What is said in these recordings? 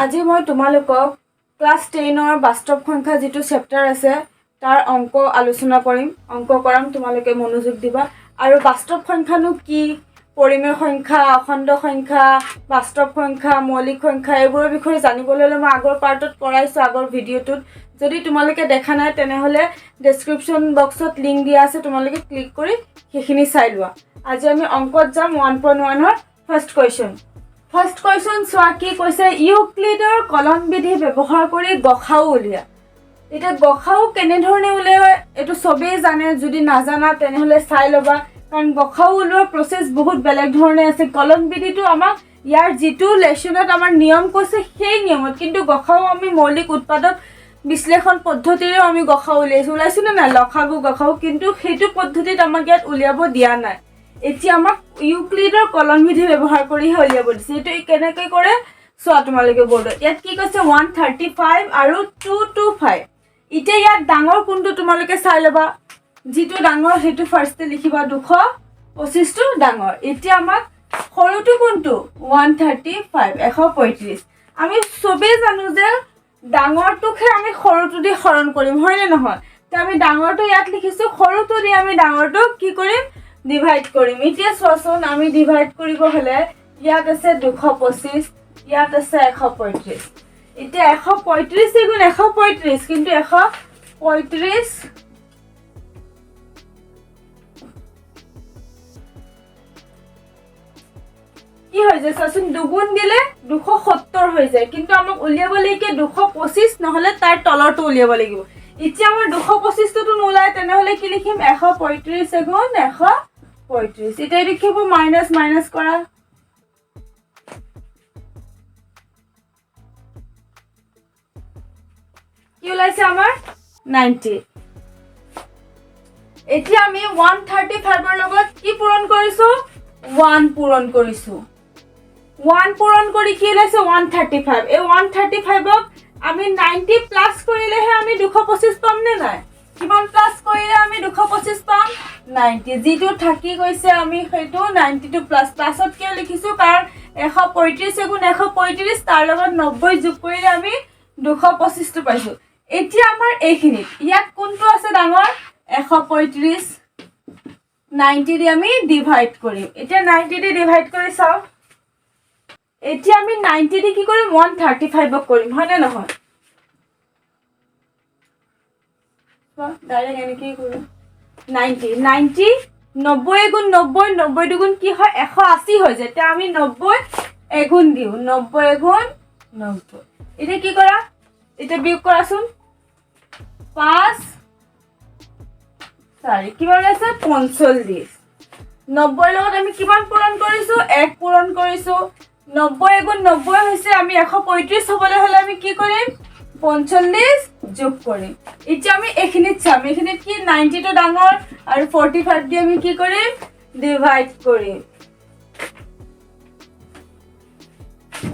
আজি মই তোমালোকক ক্লাস 10 বাস্তৱ সংখ্যা যেটো চেপ্টাৰ আছে তাৰ অংক আলোচনা কৰিম অংক কৰাম তোমালোকে মনোযোগ দিবা আৰু বাস্তৱ সংখ্যানো কি পৰিমেয় সংখ্যা অখণ্ড সংখ্যা বাস্তৱ সংখ্যা মৌলিক সংখ্যা এইবোৰৰ বিষয়ে জানিবলৈ হলে মই আগৰ পাৰ্টত কৰাইছো আগৰ ভিডিওটোত যদি তোমালোকে দেখা নাই তেনেহলে ডেসক্ৰিপচন বক্সত লিংক দিয়া আছে তোমালোকে ক্লিক কৰি সেইখিনি চাই লোৱা আজি আমি অংকত যাম 1.1 ৰ ফাৰ্স্ট কোৱেশ্চন First question সোয়া কি কৈছে ইউক্লিডৰ কলন বিধি ব্যৱহাৰ কৰি গখাও উলিয়া এটা গখাও কেনে ধৰণে উলিয়ায় এটো সবেই জানে যদি নাজানা তেনেহলে চাই লবা কাৰণ গখাও উলিওৱাৰ প্ৰসেস বহুত বেলেগ ধৰণে আছে কলন বিধিটো আমাক ইয়াৰ যেটো লেচনত আমাৰ নিয়ম কৈছে সেই নিয়মত কিন্তু গখাও আমি মৌলিক উৎপাদক বিশ্লেষণ পদ্ধতিৰে আমি গখাও উলাইছো না লখাগু গখাও কিন্তু সেইটো পদ্ধতিত আমাক ইয়াত উলিয়াব দিয়া নাই এতিয়া আমাক ইউক্লিডৰ কলন বিধি ব্যৱহাৰ কৰি উলিয়াব দিছে এটো কেনেকৈ কৰে সোয়া তোমালোকে বৰ্ড ইয়াত কি কৈছে 135 আৰু 225 এতিয়া ইয়াত ডাঙৰ কোনটো তোমালোকে চাই লবা যেটো ডাঙৰ হেতু ফাৰ্স্টে লিখিবা 225 টো ডাঙৰ এতিয়া আমাক সৰুটো কোনটো 135 135 আমি সবে জানো যে ডাঙৰটোকে আমি সৰুটো দি হৰণ কৰিম হয় নে নহয় তে আমি ডাঙৰটো ইয়াত লিখিছো সৰুটো দি আমি ডাঙৰটো কি কৰিম ডিভাইড কৰিম এতিয়া সোৱাচোন আমি ডিভাইড কৰিব হলে ইয়াত আছে 225 ইয়াত আছে 135 এতিয়া 135 গুণ 135 কিন্তু 135 কি হৈ যায় সোৱাচোন দুগুণ দিলে 270 হৈ যায় কিন্তু আমাক উলিয়াব লাগে 225 নহলে তাৰ তলৰটো উলিয়াব লাগিব এতিয়া আমাৰ 225 টো নোলায় তেনেহলে কি লিখিম 135 গুণ 135 এটা লিখিব মাইনাস মাইনাস কৰা কি ওলাইছে আমাৰ 90 এতিয়া আমি 135 ৰ লগত কি পূৰণ কৰিছো 1 পূৰণ কৰিছো 1 পূৰণ কৰি কি ওলাইছে 135 এই 135 ক আমি 90 প্লাস কৰিলেহে আমি 225 পাম নে নাই কিমান প্লাস কৰিলে আমি 225 পাম 90 যেটো থাকি গৈছে আমি হেতু 92 প্লাস প্লাসত কি লিখিছো কাৰণ 135 গুণ 135 তাৰ লগত 90 যোগ কৰিলে আমি 225 টো পাইছো এতিয়া আমাৰ এইখিনি ইয়াত কোনটো আছে ডাঙৰ 135 90 দি আমি ডিভাইড কৰিম এতিয়া 90 দি ডিভাইড কৰি চাও এতিয়া আমি 90 দি কি কৰিম 135 ক কৰিম হয় নে নহয় ডাইৰেক্ট এনেকৈ কৰিম 90 90 গুণ 90 90 দুগুণ কি হয় 180 হৈ যায় তে আমি 90 এগুণ দিও 90 গুণ 90 এটা কি কৰা এটা বিয়োগ কৰাচোন 5 4 কিমান আছে 45 90 লগত আমি কিমান পূৰণ কৰিছো 1 পূৰণ কৰিছো 90 গুণ 90 হৈছে আমি 135 হবলৈ হলে আমি কি কৰিম 45 যোগ কৰিম এতিয়া আমি এখিনিত চাম এখিনিত কি 90 টো ডাঙৰ আৰু 45 দি আমি কি কৰিম ডিভাইড কৰিম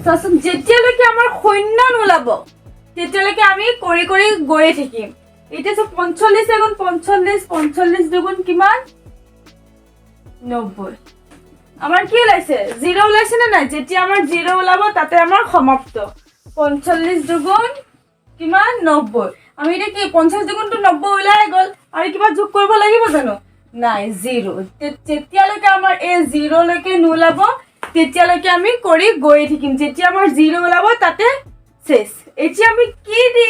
সসম যেতিয়ালৈকে আমাৰ শূন্য নোলাব তেতিয়ালৈকে আমি কৰি কৰি গৈ থাকিম এতিয়া 45 গুণ 45 45 দুগুণ কিমান 90 আমাৰ কি ওলাইছে 0 ওলাইছে না নাই যেতিয়া আমাৰ 0 ওলাব তাতে আমাৰ সমাপ্ত 45 দুগুণ কিমান 90 আমি এটা কি 50 দুগুণ তো 90 ওলাই গল আৰু কিবা যোগ কৰিব লাগিব জানো নাই 0 তেতিয়ালৈকে আমাৰ এই 0 লৈকে নোলাব তেতিয়ালৈকে আমি কৰি গৈ থাকিম যেতিয়া আমাৰ 0 ওলাব তাতে শেষ এতিয়া আমি কি দি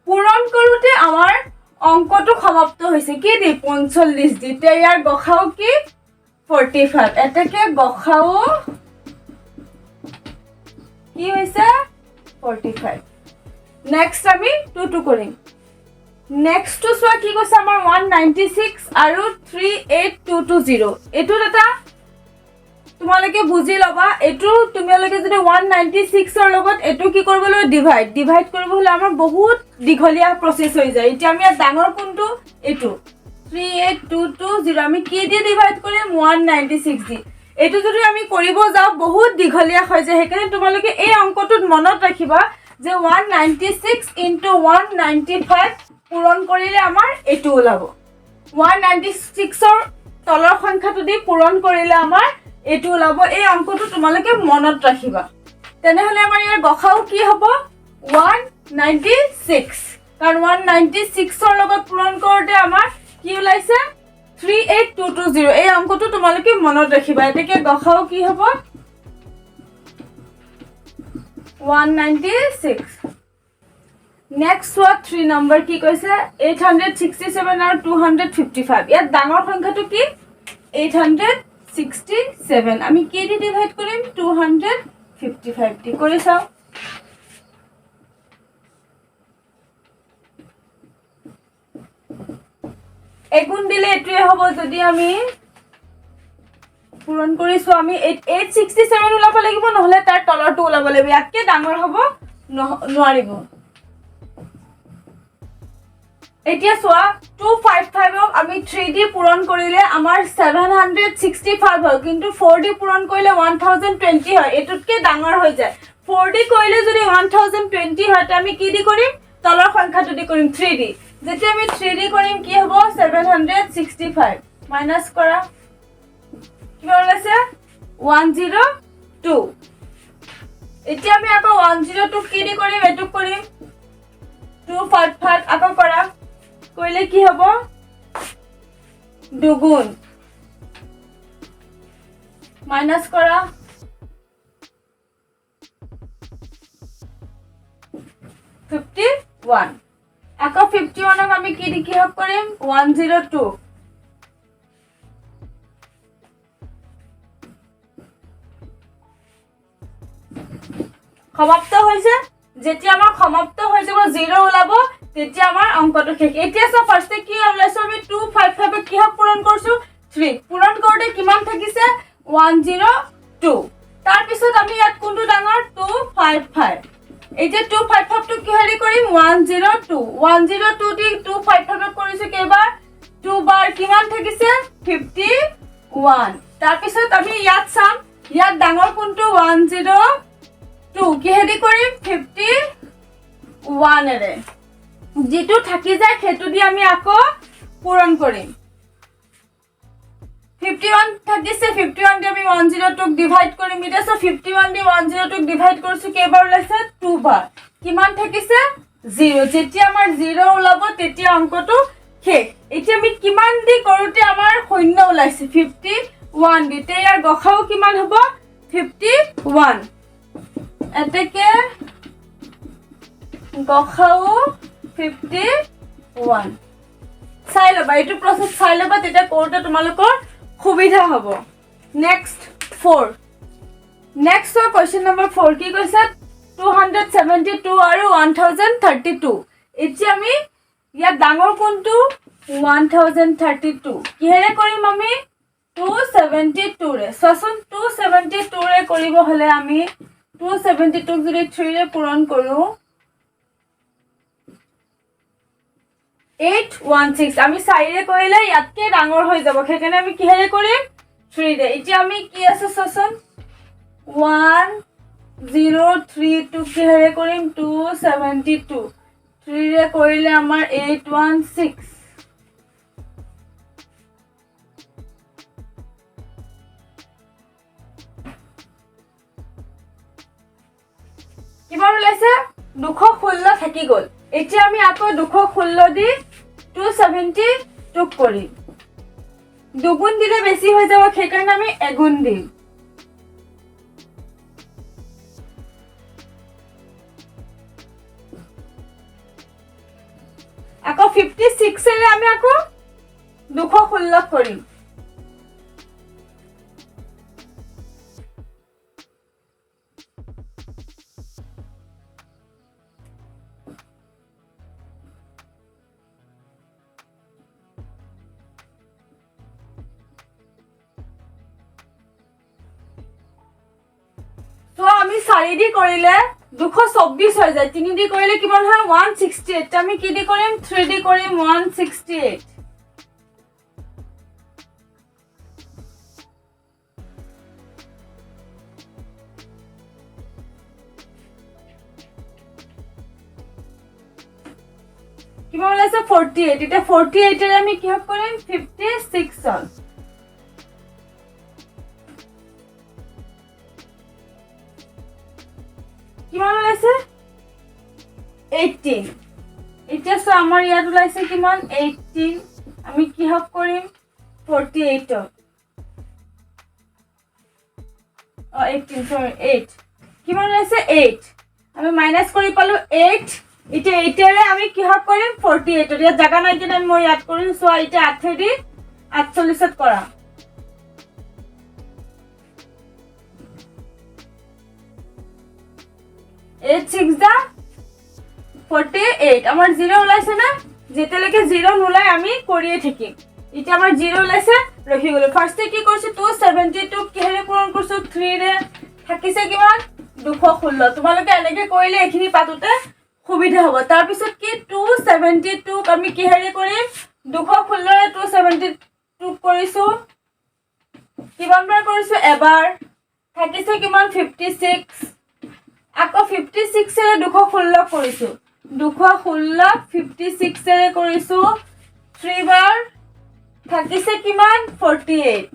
পূৰণ কৰোতে আমাৰ অংকটো সমাপ্ত হৈছে কি দি 45 দি তে ইয়াৰ গখাও কি 45 এটাকে গখাও কি হৈছে 45 নেক্সট আমি 2 কৰিম নেক্সট টু সোয়া কি কৈছে আমাৰ 196 আৰু 38220 এটো এটা তোমালোকে বুজি লবা এটো তোমালোকে যদি 196 ৰ লগত এটো কি কৰিবলৈ ডিভাইড কৰিব হলে আমাৰ বহুত দীঘলীয়া প্ৰসেস হৈ যায় এতিয়া আমি ডাঙৰ কোনটো এটো 38220 আমি কি দি ডিভাইড কৰিম 196 দি এটো যদি আমি কৰিব যাও বহুত দীঘলীয়া হৈ যায় হেকাৰণে তোমালোকে এই অংকটোত মনত ৰাখিবা যে 196 into 195 পূৰণ কৰিলে আমাৰ এটো ওলাব 196 ৰ তলৰ সংখ্যাটো দি পূৰণ কৰিলে আমাৰ এটো ওলাব এই অংকটো তোমালোকে মনত ৰাখিবা তেনেহ'লে আমাৰ ইয়াৰ গসাউ কি হ'ব 196 কাৰণ 196ৰ লগত পূৰণ কৰোঁতে আমাৰ কি ওলাইছে 38220 এই অংকটো তোমালোকে মনত ৰাখিবা এতেকে গসাউ কি হ'ব 196 নেক্সট ওয়ান 3 নম্বৰ কি কৈছে 867 আৰু 255 ইয়াত ডাঙৰ সংখ্যাটো কি 867 আমি কি দি ডিভাইড কৰিম 255 দি কৰি চাও এগুণ দিলে এটোৱে হ'ব যদি আমি পূৰণ কৰিছো আমি 867 ওলাব লাগিব নহলে তাৰ তলৰটো ওলাব লাগিব ইয়াতকে ডাঙৰ হ'ব নোৱাৰিব এতিয়া সোয়া 255 আমি 3D পূৰণ কৰিলে আমাৰ 765 হয় কিন্তু 4D পূৰণ কৰিলে 1020 হয় এটুটকে ডাঙৰ হৈ যায় 4D কৰিলে যদি 1020 হয় তে আমি কি দি কৰিম তলৰ সংখ্যাটো দি কৰিম 3D যেতিয়া আমি 3D কৰিম কি হ'ব 765 মাইনাস কৰা কি ওলাইছে 102 এতিয়া আমি আকৌ 102 কি দি কৰিম এটুক কৰিম 255 আকৌ কৰা কইলে কি হ'ব দুগুণ মাইনাস কৰা 51 আকৌ 51 আমি কি দি কি হব কৰিম 102 সমাপ্ত হৈছে যেতিয়া আমাৰ সমাপ্ত হৈ যাব 0 ওলাব তেতিয়া আমাৰ অংকটো শেষ এতিয়া সব ফাৰ্স্টে কি ওলাইছো আমি 255 কি হক পূৰণ কৰিছো 3 পূৰণ কৰোতে কিমান থাকিছে 102 তাৰ পিছত আমি ইয়াত কোনটো ডাঙৰ 255 এতিয়া 255 টো কি হেৰি কৰিম 102 দি 255 কৰিছো কেবাৰ 2 বাৰ কিমান থাকিছে 51 তাৰ পিছত আমি ইয়াত চাম ইয়াত ডাঙৰ কোনটো 102 কি হেৰি কৰিম 51 এৰে যেটো থাকি যায় হেতু দি আমি আকৌ পূৰণ কৰিম 51 থাকিছে 51 দি আমি 102 ডিভাইড কৰিম এটা সো 51 দি 102 ডিভাইড কৰিছো কেবাৰ ওলাইছে 2 বাৰ কিমান থাকিছে 0 যেতিয়া আমাৰ 0 ওলাব তেতিয়া অংকটো শেষ এতিয়া আমি কিমান দি কৰোতে আমাৰ শূন্য ওলাইছে 51 দি তে ইয়াৰ গসাউ কিমান হ'ব 51 এতেকে গসাউ 51 চাই লবা এইটো প্ৰসেস চাই লবা তেতিয়া কৰোতে তোমালোকৰ সুবিধা হ'ব নেক্সট 4 নেক্সট কোৱেশ্চন নম্বৰ 4 কি কৈছে 272 আৰু 1032 এতিয়া আমি ইয়াত ডাঙৰ কোনটো 1032 কিহেৰে কৰিম আমি 272 ৰে সসন 272 ৰে কৰিব হলে আমি 272 যদি 3 ৰে পূৰণ কৰো 816 আমি 4 ৰে কৰিলে ইয়াতকে ডাঙৰ হৈ যাব সেইকাৰণে আমি কিহেৰে কৰিম 3 ৰে এতিয়া আমি কি আছে সসন 1032 কিহেৰে কৰিম 272 3 ৰে কৰিলে আমাৰ 816 কিমান ওলাইছে 216 থাকি গল এতিয়া আমি আকৌ 216 দি 272 কৰিম দুগুণ দিলে বেছি হৈ যাব সেইকাৰণে আমি এগুণ দিম আকৌ 56 এৰে আমি আকৌ 216 কৰিম তো আমি 4 দি কৰিলে 224 হৈ যায় 3 দি কৰিলে কিমান হয় 168 আমি কি দি কৰিম 3 দি কৰিম 168 কিমান ওলাইছে 48 এটা 48 এৰ আমি কি হক কৰিম 56 হল 18 এতিয়া সো আমাৰ ইয়াত ওলাইছে কিমান 18 আমি কি হক কৰিম 48 18 sorry 8 কিমান ওলাইছে 8 আমি মাইনাস কৰি পালো 8 এতিয়া 8 এৰে আমি কি হক কৰিম 48 ইয়াত জাগা নাই কিনে মই ইয়াত কৰিম সো এতিয়া 8 দি 48 ত কৰা 8 6 দা 48 আমাৰ 0 ওলাইছে না যেতেলৈকে 0 নোলাই আমি কৰিয়ে থাকিম এতিয়া আমাৰ 0 ওলাইছে ৰখি গলো ফাৰ্স্টে কি কৰিছো 272 কিহেৰে পূৰণ কৰিছো 3 ৰে থাকিছে কিমান 216 তোমালোকে এনেকে কৰিলে এখিনি পাতোতে সুবিধা হ'ব তাৰ পিছত কি 272 আমি কিহেৰে কৰিম 216 ৰে 272 কৰিছো কিমান বাৰ কৰিছো এবাৰ থাকিছে কিমান 56 আকৌ 56 এৰে 216 কৰিছো 216 56 এৰে কৰিছো 3 বাৰ থাকিছে কিমান 48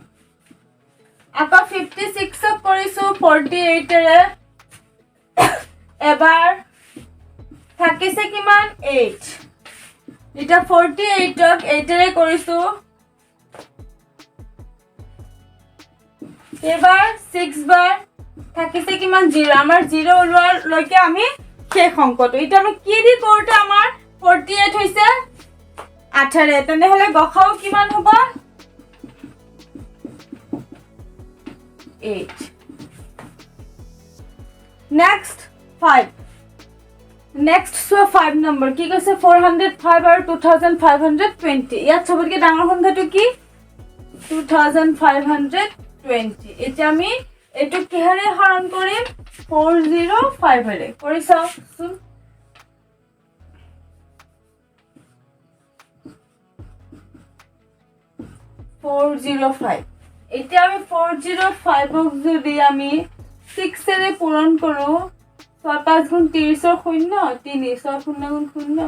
আকৌ 56 ক কৰিছো 48 এৰে এবাৰ থাকিছে কিমান 8 এটা 48 ক 8 এৰে কৰিছো এবাৰ 6 বাৰ থাকিছে কিমান 0 আমাৰ 0 ওলোৱাৰ লৈকে আমি শেষ অংকটো এটা আমি কি দি কৰোতে আমাৰ 48 হৈছে 8 ৰে তেনে হলে গখাও কিমান হ'ব 8 next 5 next so 5 number কি কৈছে 405 আৰু 2520 ইয়াত সবতকে ডাঙৰ সংখ্যাটো কি 2520 এটা আমি এটু কিহারে হরণ করিম 405 এরে করি চাও শুন 405 এটা আমি 405 ক যদি আমি 6 এরে পূরণ করো 5 গুণ 30 এর 0 3 6 0 গুণ 0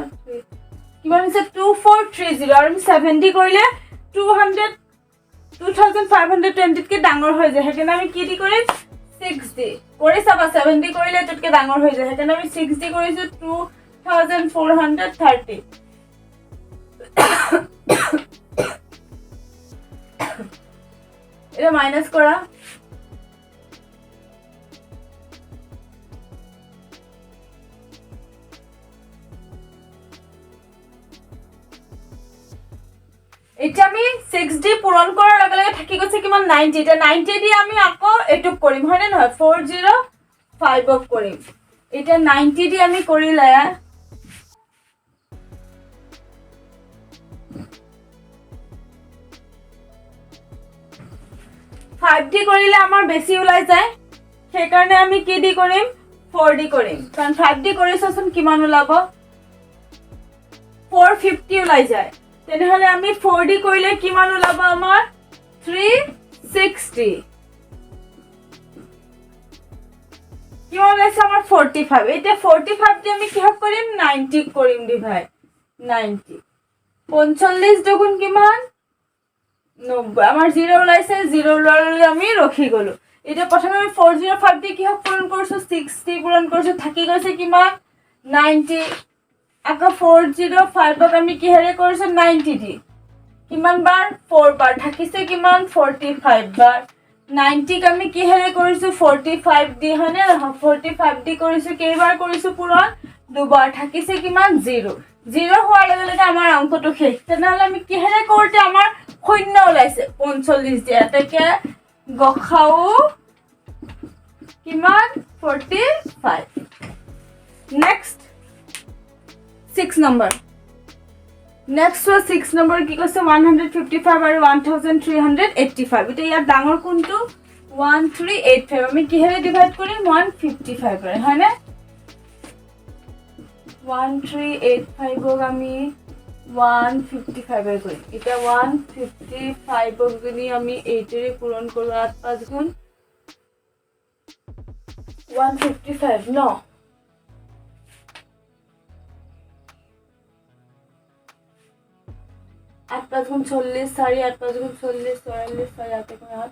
কিমান হৈছে 2430 আৰু 70 কৰিলে 2520 কে ডাঙৰ হৈ যায় হেকেনে আমি কি দি কৰিম 6 দি কৰি চাবা 70 কৰিলে ততকে ডাঙৰ হৈ যায় হেকেনে আমি 6 দি কৰিছো 2430 এটা মাইনাস কৰা এটা আমি 6 ডি পূরণ করার লগে লগে থাকি গছে কিমান 90 এটা 90 দি আমি আকৌ এটুক কৰিম হয়নে নহয় 405 ক কৰিম এটা 90 দি আমি কৰিলে 5 ডি কৰিলে আমাৰ বেছি ওলাই যায় সেই কাৰণে আমি কি দি কৰিম 4 ডি কৰিম কাৰণ 5 ডি কৰিছচোন কিমান ওলাব 450 ওলাই যায় তেনে হলে আমি 4 ডি কৰিলে কিমান ওলাব আমাৰ 360 কিমান ওলাইছে আমাৰ 45 এটা 45 দি আমি কি হক কৰিম 90 কৰিম ডিভাইড 90 45 দুগুণ কিমান 90 আমাৰ 0 ওলাইছে 0 ওলালে আমি ৰখি গলো এটা প্ৰথমে আমি 405 দি কি হক পূৰণ কৰিছো 60 পূৰণ কৰিছো থাকি গৈছে কিমান 90 আকৌ 405 ক আমি কি হেৰে কৰিছো 90 দি কিমান বাৰ 4 বাৰ থাকিছে কিমান 45 বাৰ 90 ক আমি কি হেৰে কৰিছো 45 দি হনে 45 দি কৰিছো কেইবাৰ কৰিছো পূৰণ দুবাৰ থাকিছে কিমান 0 0 হোৱাৰ লগে লগে আমাৰ অংকটো শেষ তেনেহলে আমি কি হেৰে কৰোতে আমাৰ শূন্য ওলাইছে 45 দি এটাকে গখাও কিমান 45 next 6 number next was 6 number কি কৈছে 155 আৰু 1385 এটা ইয়াৰ ডাঙৰ কোনটো 1385 আমি কিহেৰে ডিভাইড কৰিম 155 ৰে হয়নে 1385 ক আমি 155 এ কৰিম এটা 155 ক যদি আমি 8 ৰে পূৰণ কৰো 8 5 গুণ 155 no 8 5 গুণ 40 4 8 5 গুণ 40 44 4 8 গুণ 8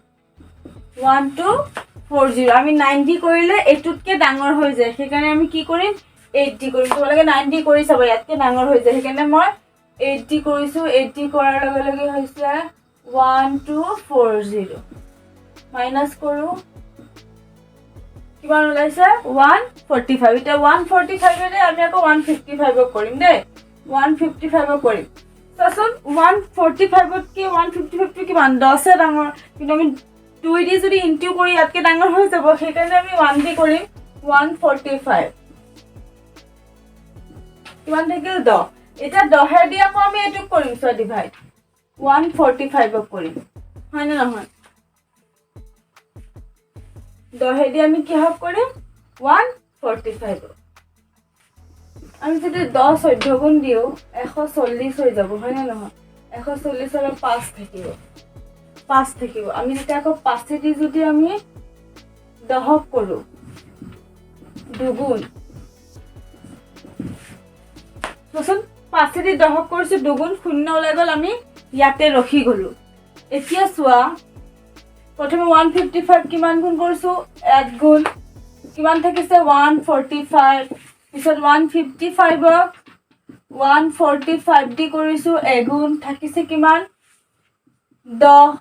1240 আমি 90 কৰিলে এটুতকে ডাঙৰ হৈ যায় সেই কাৰণে আমি কি কৰিম 80 কৰিম তোমালোকে 90 কৰি চাবা ইয়াতকে ডাঙৰ হৈ যায় সেইকাৰণে মই 80 কৰিছো 80 কৰাৰ লগে লগে হৈছে 1240 মাইনাস কৰো কিমান ওলাইছে 145 এটা 145 এৰে আমি আকৌ 155 কৰিম দে 155 কৰিম চাচোন 145 কি 155 কিমান 10 এ ডাঙৰ কিন্তু আমি 2 দি যদি ইনটু কৰি ইয়াতকে ডাঙৰ হৈ যাব সেইকাৰণে আমি 1 দি কৰিম 145 কিমান থাকিল 10 এটা 10 এ দি আকৌ আমি এটুক কৰিম সো ডিভাইড 145 কৰিম হয় না নহয় 10 এ দি আমি কি হক কৰিম 145 আমি যদি 10 14 গুণ দিও 140 হৈ যাব হয় না নহয় 140 এর 5 থাকিব 5 থাকিব আমি যেটা আকৌ 5 দি যদি আমি 10 কৰো দুগুণ বসন 5 দি 10 কৰিছো দুগুণ শূন্য ওলাই গল আমি ইয়াতে ৰখি গলো এতিয়া সোৱা প্ৰথমে 155 কিমান গুণ কৰিছো 1 গুণ কিমান থাকিছে 145 পিছত 155 145 দি কৰিছো এগুণ থাকিছে কিমান 10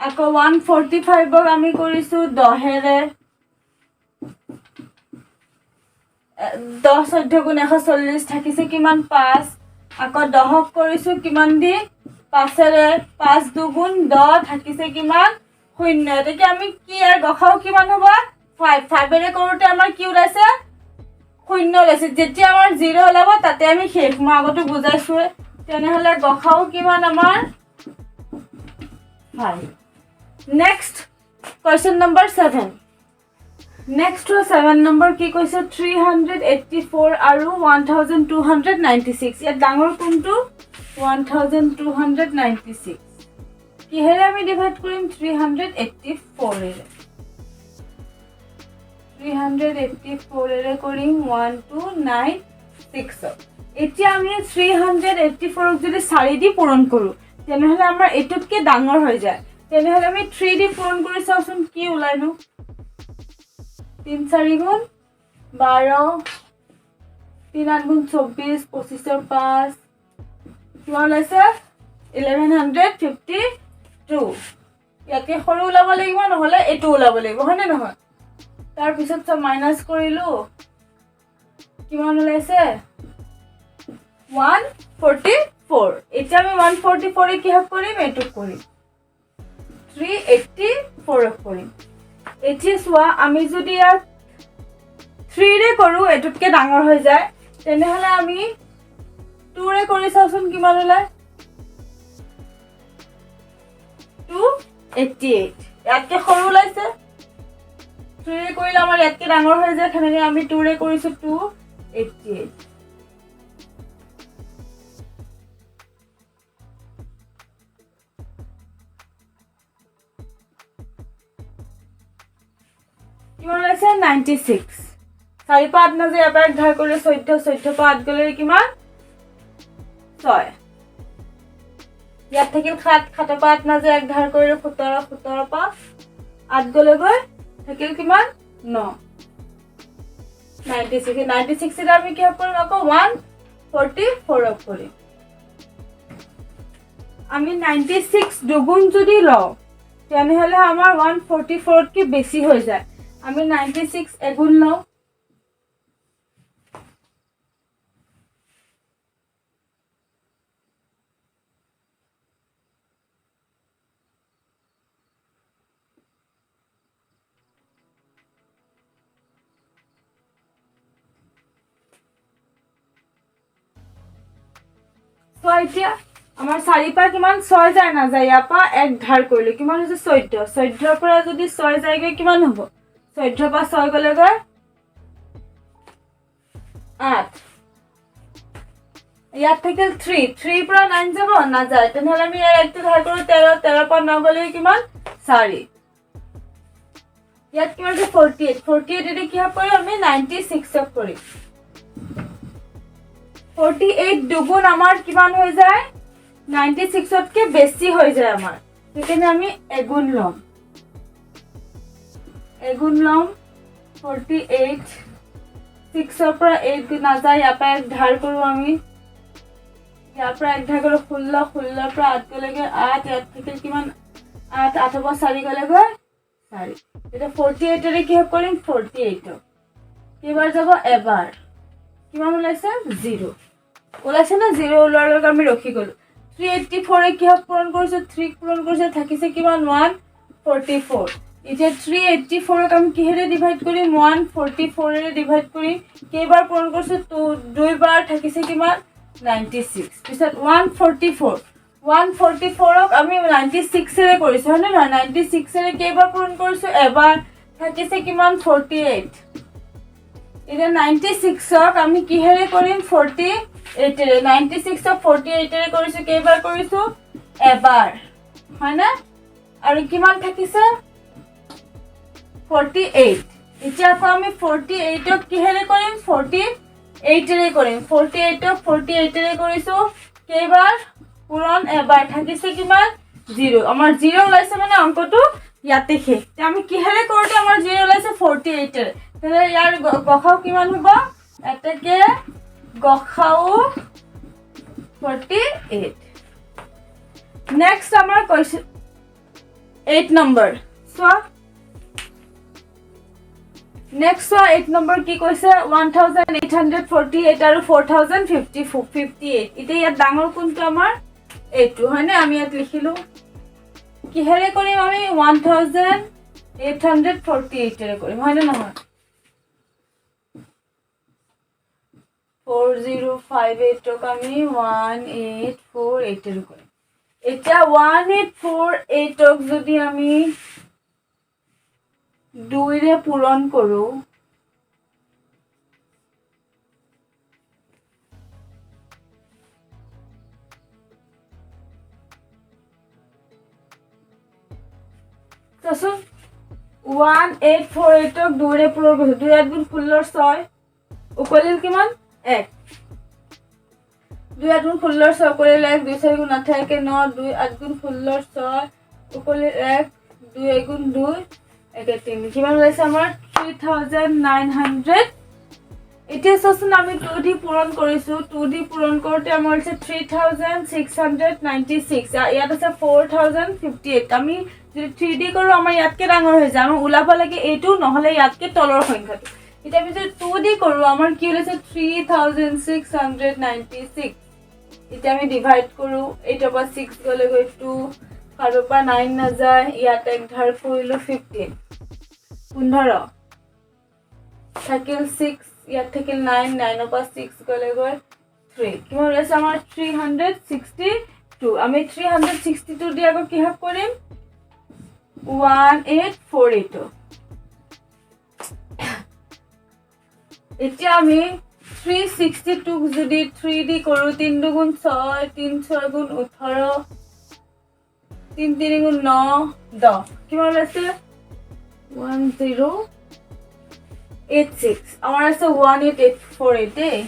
আকৌ 145 আমি কৰিছো 10 এৰে 10 14 গুণ 140 থাকিছে কিমান 5 আকৌ 10 কৰিছো কিমান দি 5 এৰে 5 দুগুণ 10 থাকিছে কিমান 0 এতে কি আমি কি আর গখাও কিমান হ'ব 5 5 এৰে কৰোতে আমাৰ কি ওলাইছে 0 ওলাইছে যেতিয়া আমাৰ 0 ওলাব তাতে আমি শেষ মই আগতে বুজাইছো তেনে হলে গখাও কিমান আমাৰ 5 next question number 7 Next to 7 number কি কৈছে 384 আৰু 1296 ইয়াত ডাঙৰ কোনটো 1296 কি হেৰে আমি ডিভাইড কৰিম 384 এৰে 384 এৰে কৰিম 1296 এতিয়া আমি 384 যদি 4 দি পূৰণ কৰো তেনেহলে আমাৰ এটুককে ডাঙৰ হৈ যায় তেনেহলে আমি 3 দি পূৰণ কৰি চাওচোন কি ওলাইনো 3 4 গুণ 12 3 8 গুণ 24 25 और 5 কিমান ওলাইছে 1152 ইয়াতে সৰু ওলাব লাগিব নহলে এটো ওলাব লাগিব হয় না নহয় তাৰ পিছত সব মাইনাস কৰিলো কিমান ওলাইছে 144 এতিয়া আমি 144 এ কি হক কৰিম এটো কৰিম 384 কৰিম এতিয়া সোৱা আমি যদি 3 ৰে কৰো এটুটকে ডাঙৰ হৈ যায় তেনেহলে আমি 2 ৰে কৰি চাওচোন কিমান ওলাই 288 ইয়াতকে সৰু ওলাইছে 3 ৰে কৰিলে আমাৰ ইয়াতকে ডাঙৰ হৈ যায় খানে আমি 2 ৰে কৰিছো 288 কিমান আছে 96 4 5 না যে এবাৰ ধাৰ কৰিলে 14 14 5 গলে কিমান 6 ইয়াত থাকিল 7 7 5 না যে এক ধাৰ কৰিলে 17 17 5 8 গলে গৈ থাকিল কিমান 9 96 96 এর আমি কি কৰিম আকৌ 144 অফ কৰিম আমি 96 দুগুণ যদি লও তেনেহলে আমাৰ 144 কি বেছি হৈ যায় আমি 96 এগুণ লও তো এতিয়া আমাৰ 4 পা কিমান 6 যায় না যায় ইয়াপা এক ধাৰ কৰিলে কিমান হৈছে 14 14 পৰা যদি 6 যায়গে কিমান হ'ব 14 পা 6 গলে গৈ 8 ইয়াত থাকিল 3 3 পৰা 9 যাব না যায় তেনেহলে আমি ইয়াৰ একটো ধাৰ কৰো 13 13 পৰা 9 গলে কিমান 4 ইয়াত কিমান আছে 48 48 এতে কি হ'ব আমি 96 অফ কৰিম 48 দুগুণ আমাৰ কিমান হৈ যায় 96 তকে বেছি হৈ যায় আমাৰ সেইকাৰণে আমি এগুণ লম 48 6 পৰা 8 নাযায়, ইয়াৰ পৰা 1 ধাৰ কৰোঁ আমি, ইয়াৰ পৰা 1 ধাৰ কৰোঁ 16, 16 পৰা 8 গ'লেগৈ 8, ইয়াত থাকিল কিমান 8, 8 পৰা 4 গ'লেগৈ 4, এতিয়া 48ৰে কি কৰিম 48ক কেইবাৰ যাব এবাৰ, কিমান ওলাইছে 0 ওলাইছে না, 0 ওলোৱাৰ লগে আমি ৰখি গ'লো। 384 কি পূৰণ কৰিছোঁ, 3 পূৰণ কৰিছে, থাকিছে কিমান 144, এতিয়া 384ক আমি কিহেৰে ডিভাইড কৰিম 144ৰে ডিভাইড কৰিম, কেইবাৰ পূৰণ কৰিছোঁ 2 বাৰ, থাকিছে কিমান 96, পিছত 144ক আমি 96ৰে কৰিছোঁ হয়নে নহয়, 96ৰে কেইবাৰ পূৰণ কৰিছোঁ এবাৰ, থাকিছে কিমান 48, এতিয়া 96ক আমি কিহেৰে কৰিম 48ৰে, 96ক 48ৰে কৰিছোঁ, কেইবাৰ কৰিছোঁ এবাৰ হয়নে, আৰু কিমান থাকিছে 48, এতিয়া আকৌ আমি 48ক কিহেৰে কৰিম 48ৰে কৰিম, 48ক 48ৰে কৰিছোঁ, কেইবাৰ পূৰণ এবাৰ, থাকিছে কিমান 0, আমাৰ 0 ওলাইছে মানে অংকটো ইয়াতে শেষ। আমি কিহেৰে কৰোঁতে আমাৰ 0 ওলাইছে 48ৰে, তেনে ইয়াৰ গসাউ কিমান হ'ব, এতেকে গসাউ 48। নেক্সট আমাৰ কুৱেশ্যন 8 নম্বৰ চোৱা, নেক্সট চোৱা 8 নম্বৰ কি কৈছে 1848 আৰু 4058, এতিয়া ইয়াত ডাঙৰ কোনটো আমাৰ এইটো হয়নে, আমি ইয়াত লিখিলো, কিহেৰে কৰিম আমি 1848ৰে কৰিম হয়নে নহয়, 4058ক আমি 1848ৰে কৰিম। এতিয়া 1848ক যদি আমি 2ৰে পূৰণ কৰোঁ, চোৱাচোন 1848ক 2ৰে পূৰণ কৰিছোঁ, 2 8 গুণ 16 6 উকলিল কিমান 1, 2 8 গুণ 16 6 উকলিল 1, 2 4 গুণ 8 1 9, 2 8 গুণ 16 6 উকলিল 1, 2 1 গুণ 2 1 3, কিমান ওলাইছে আমাৰ 3900। এতিয়া চোৱাচোন আমি 2 দি পূৰণ কৰিছোঁ, 2 দি পূৰণ কৰোঁতে আমাৰ হৈছে 3696, ইয়াত আছে 4058, আমি যদি 3 দি কৰোঁ আমাৰ ইয়াতকে ডাঙৰ হৈ যায়, আমাৰ ওলাব লাগে এইটো নহ'লে ইয়াতকে তলৰ সংখ্যাটো, এতিয়া আমি যদি 2 দি কৰোঁ আমাৰ কি ওলাইছে 3696, এতিয়া আমি ডিভাইড কৰোঁ, 8ৰ পৰা 6 গ'লেগৈ 2, 5ৰ পৰা 9 নাযায়, ইয়াত 1 ধাৰ কৰিলোঁ 15, থাকিল 6, ইয়াত থাকিল 9, 9ৰ পৰা 6 গ'লেগৈ 3, কিমান ওলাইছে আমাৰ 362, আমি 362 দি আকৌ কি কৰিম 1848, এতিয়া আমি 362ক যদি 3 দি কৰোঁ, 3 2 গুণ 6, 3 6 গুণ 18, 3 3 গুণ 9 10, কিমান ওলাইছে 1086, আমাৰ আছে 18848 দেই।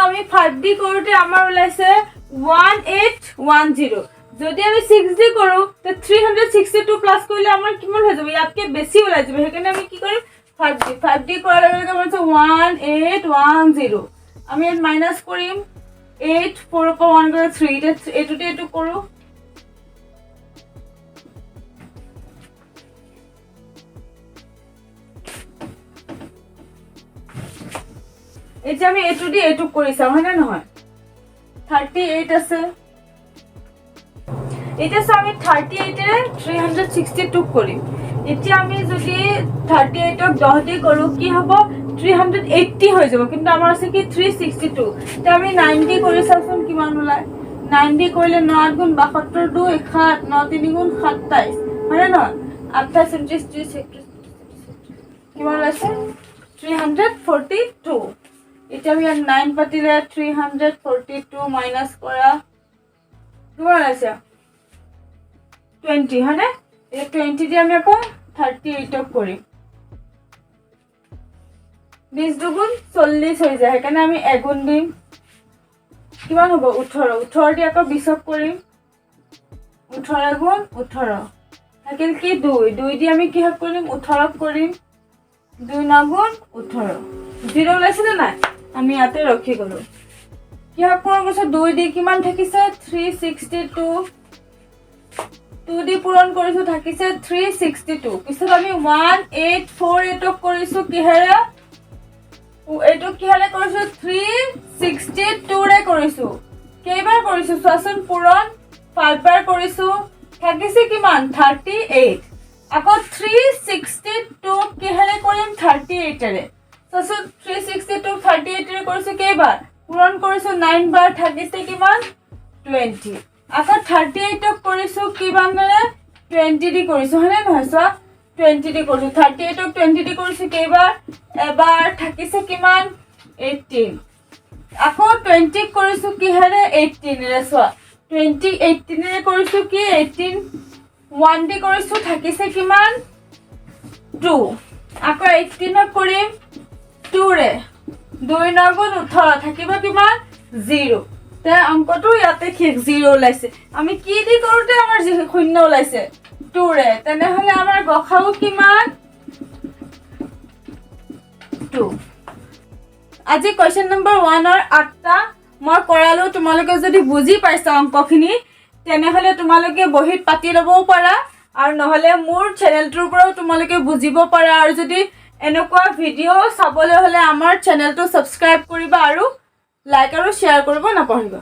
আমি 5 দি কৰোঁতে আমাৰ ওলাইছে 1810, যদি আমি 6 দি কৰোঁ তে 362 প্লাছ কৰিলে আমাৰ কিমান হৈ যাব, ইয়াতকে বেছি ওলাই যাব, সেইকাৰণে আমি কি কৰিম 5 দি কৰাৰ লগে লগে আমাৰ 1810, আমি ইয়াত মাইনাছ কৰিম 8, 4ৰ পৰা 1 গ'লে 3, এইটোতে এইটো কৰোঁ, এতিয়া আমি এইটো দি এইটো কৰি চাওঁ হয়নে নহয়, 38 আছে, এতিয়া চাওঁ আমি 38ৰে 362 কৰিম, এতিয়া আমি যদি 38ক 10 দি কৰোঁ কি হ'ব 380 হৈ যাব, কিন্তু আমাৰ আছে কি 362, এতিয়া আমি 90 কৰি চাওঁচোন কিমান ওলায়, 90 কৰিলে 9 8 গুণ 72 2 7, 9 3 গুণ 27 হয়নে নহয়, 28 29 30 31 কিমান ওলাইছে 342, এতিয়া আমি 9 পাতিলে 342 মাইনাছ কৰা কিমান ওলাইছে 20 হয়নে, এই 20 দি আমি আকৌ 38ক কৰিম, 20 দুগুণ 40 হৈ যায়, সেইকাৰণে আমি এগুণ দিম। কিমান হ'ব 18, 18 দি আকৌ 20ক কৰিম, 18 গুণ 18 থাকিল কি 2, 2 দি আমি কিহক কৰিম 18ক কৰিম, 2 9 গুণ 18, 0 ওলাইছিলে নাই, আমি ইয়াতে ৰখি গলো। কিহক পূৰণ কৰিছো 2 দি কিমান থাকিছে 362, 2 দি পূৰণ কৰিছো থাকিছে 362, পিছত আমি 1848ক কৰিছো কিহেৰে, এইটো কিহেৰে কৰিছো 362 ৰে কৰিছো। কেইবাৰ কৰিছো চোৱাচোন পূৰণ 5 বাৰ কৰিছো, থাকিছে কিমান 38, আকৌ 362 কিহেৰে কৰিম 38 ৰে, চোৱাচোন 362 38 ৰে কৰিছো কেইবাৰ পূৰণ কৰিছো 9 বাৰ, থাকিছে কিমান 20, আকৌ 38ক কৰিছো কিমানৰে 20 দি কৰিছো হয়নে নহয়, চোৱা 20 দি কৰিছো, 38ক 20 দি কৰিছো কেইবাৰ এবাৰ, থাকিছে কিমান 18, আকৌ 20ক কৰিছো কিহেৰে 18 ৰে, চোৱা 20 18 ৰে কৰিছো কি 18, 1 দি কৰিছো থাকিছে কিমান 2, আকৌ 18ক কৰিম 2 ৰে, 2 9 গুণ 18 থাকিব কিমান 0, তে অংকটো ইয়াতে ঠিক 0 ওলাইছে। আমি কি দি কৰোতে আমাৰ শূন্য ওলাইছে 2 ৰে, তেনেহলে আমাৰ গসাউ কিমান 2। আজি কোৱেশ্চন নম্বৰ 1 ৰ 8টা মই কৰালো, তোমালোকে যদি বুজি পাইছা অংকখিনি তেনেহলে তোমালোকে বহিত পাতি লবও পাৰা, আৰু নহলে মোৰ চেনেলটোৰ পৰাও তোমালোকে বুজিব পাৰা, আৰু যদি এনেকুৱা ভিডিঅ' চাবলৈ হলে আমাৰ চেনেলটো সাবস্ক্ৰাইব কৰিবা আৰু লাইক আৰু শ্বেয়াৰ কৰিব নাপাহৰিবা।